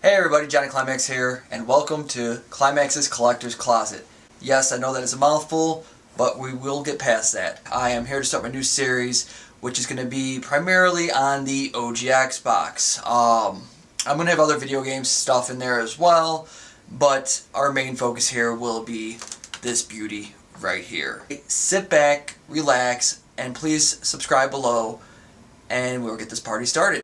Hey everybody, Johnny Klimax here, and welcome to Klimax's Collector's Closet. Yes, I know that is a mouthful, but we will get past that. I am here to start my new series, which is going to be primarily on the OG Xbox. I'm going to have other video game stuff in there as well, but our main focus here will be this beauty right here. Sit back, relax, and please subscribe below, and we'll get this party started.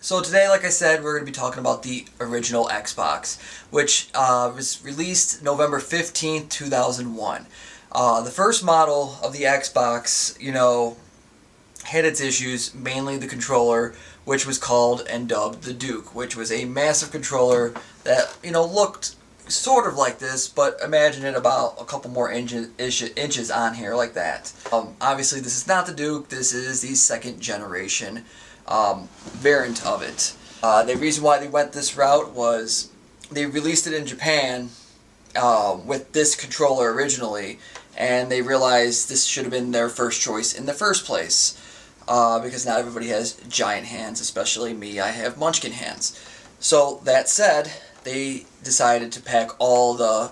So today, like I said, we're going to be talking about the original Xbox, which was released November 15th, 2001. The first model of the Xbox, had its issues, mainly the controller, which was called and dubbed the Duke, which was a massive controller that, looked sort of like this, but imagine it about a couple more inches on here, like that. Obviously, this is not the Duke, this is the second generation variant of it. The reason why they went this route was they released it in Japan with this controller originally, and they realized this should have been their first choice in the first place, because not everybody has giant hands, especially me. I have munchkin hands. So that said, they decided to pack all the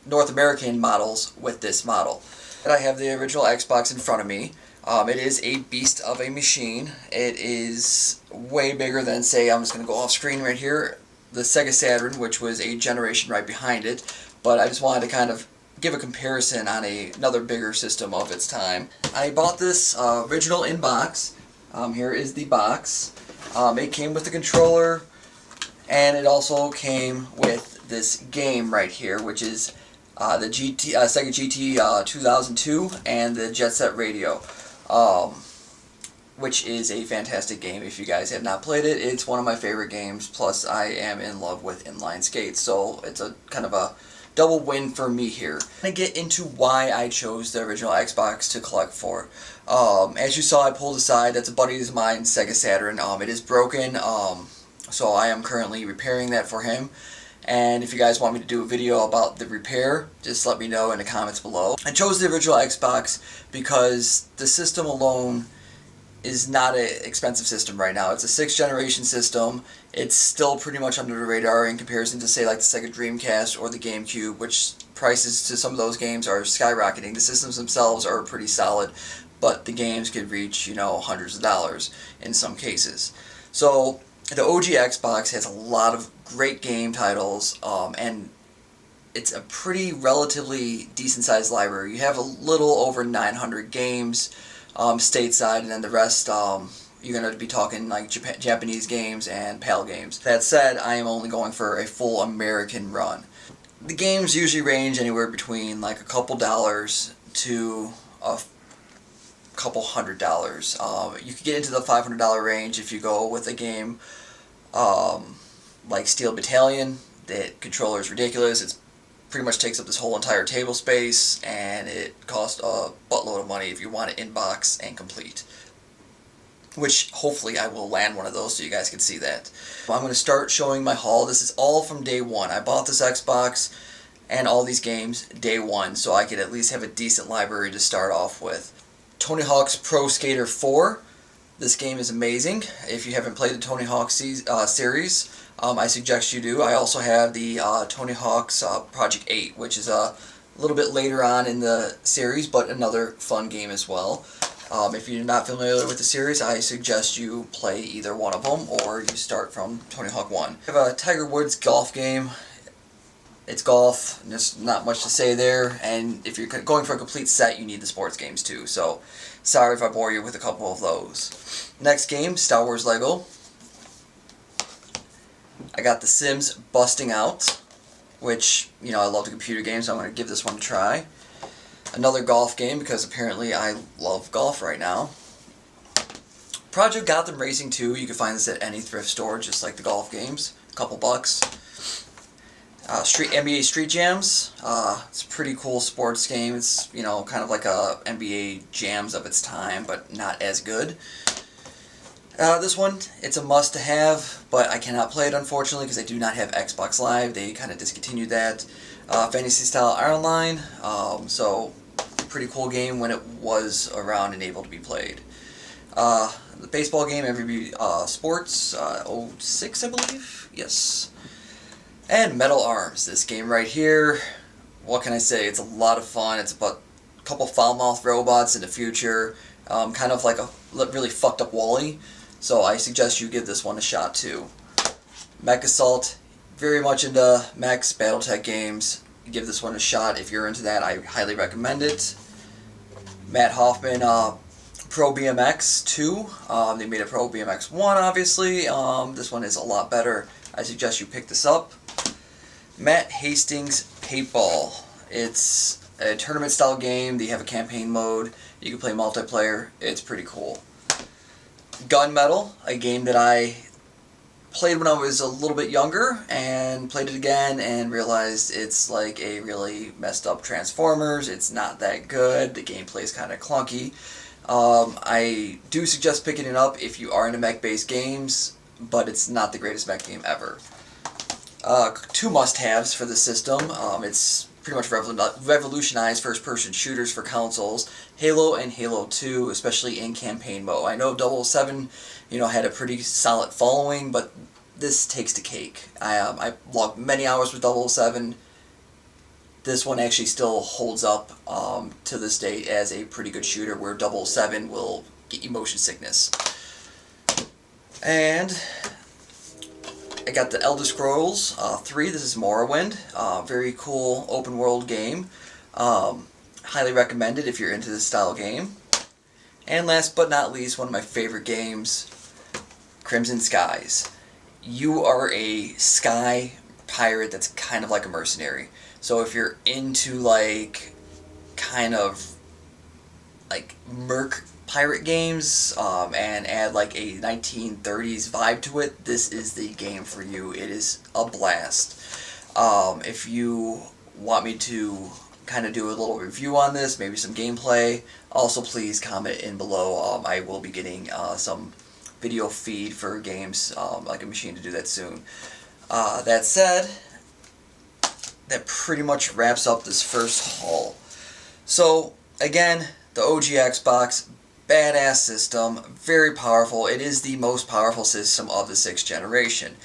North American models with this model. And I have the original Xbox in front of me. It is a beast of a machine. It is way bigger than, say, I'm just going to go off screen right here, the Sega Saturn, which was a generation right behind it. But I just wanted to kind of give a comparison on another bigger system of its time. I bought this original in box. Here is the box. It came with the controller, and it also came with this game right here, which is the Sega GT 2002 and the Jet Set Radio. Which is a fantastic game. If you guys have not played it, it's one of my favorite games, plus I am in love with inline skates, so it's a kind of a double win for me here. I'm going to get into why I chose the original Xbox to collect for. As you saw, I pulled aside, that's a buddy of mine, Sega Saturn. It is broken, so I am currently repairing that for him. And if you guys want me to do a video about the repair, just let me know in the comments below. I chose the original Xbox because the system alone is not an expensive system right now. It's a 6th generation system. It's still pretty much under the radar in comparison to, say, like the Sega Dreamcast or the GameCube, which prices to some of those games are skyrocketing. The systems themselves are pretty solid, but the games could reach, hundreds of dollars in some cases. So the OG Xbox has a lot of great game titles, and it's a pretty relatively decent sized library. You have a little over 900 games stateside, and then the rest you're going to be talking like Japanese games and PAL games. That said, I am only going for a full American run. The games usually range anywhere between like a couple dollars to a couple $100. You could get into the $500 range if you go with a game like Steel Battalion. That controller is ridiculous. It pretty much takes up this whole entire table space, and it costs a buttload of money if you want it in box and complete. Which hopefully I will land one of those so you guys can see that. I'm going to start showing my haul. This is all from day one. I bought this Xbox and all these games day one, so I could at least have a decent library to start off with. Tony Hawk's Pro Skater 4. This game is amazing. If you haven't played the Tony Hawk series, I suggest you do. I also have the Tony Hawk's Project 8, which is a little bit later on in the series, but another fun game as well. If you're not familiar with the series, I suggest you play either one of them, or you start from Tony Hawk 1. I have a Tiger Woods golf game. It's golf, there's not much to say there, and if you're going for a complete set, you need the sports games too, so sorry if I bore you with a couple of those. Next game, Star Wars Lego. I got The Sims Busting Out, which, I love the computer games, so I'm going to give this one a try. Another golf game, because apparently I love golf right now. Project Gotham Racing 2, you can find this at any thrift store, just like the golf games. A couple bucks. NBA Street Jams. It's a pretty cool sports game. It's, you know, kind of like a NBA Jams of its time, but not as good. This one, it's a must-have, but I cannot play it, unfortunately, because I do not have Xbox Live. They kind of discontinued that. Fantasy Style Online, so pretty cool game when it was around and able to be played. The baseball game, Every Sports, 06, I believe? Yes. And Metal Arms, this game right here. What can I say? It's a lot of fun. It's about a couple foul-mouthed robots in the future, kind of like a really fucked up Wall-E. So I suggest you give this one a shot too. Mech Assault, very much into mechs, Battletech games. Give this one a shot if you're into that. I highly recommend it. Matt Hoffman, Pro BMX 2. They made a Pro BMX 1, obviously. This one is a lot better. I suggest you pick this up. Matt Hastings Paintball. It's a tournament style game. They have a campaign mode. You can play multiplayer. It's pretty cool. Gunmetal, a game that I played when I was a little bit younger and played it again and realized it's like a really messed up Transformers. It's not that good. The gameplay is kind of clunky. I do suggest picking it up if you are into mech-based games, but it's not the greatest mech game ever. Two must-haves for the system. It's pretty much revolutionized first-person shooters for consoles. Halo and Halo 2, especially in campaign mode. I know 007, had a pretty solid following, but this takes the cake. I logged many hours with 007. This one actually still holds up to this day as a pretty good shooter, where 007 will get you motion sickness. And I got the Elder Scrolls 3. This is Morrowind. Very cool open world game. Highly recommended if you're into this style game. And last but not least, one of my favorite games, Crimson Skies. You are a sky pirate that's kind of like a mercenary. So if you're into kind of merc pirate games and add like a 1930s vibe to it, this is the game for you. It is a blast. If you want me to kind of do a little review on this, maybe some gameplay, also please comment in below. I will be getting some video feed for games, like a machine to do that soon. That said, that pretty much wraps up this first haul. So again, the OG Xbox, badass system, very powerful. It is the most powerful system of the 6th generation.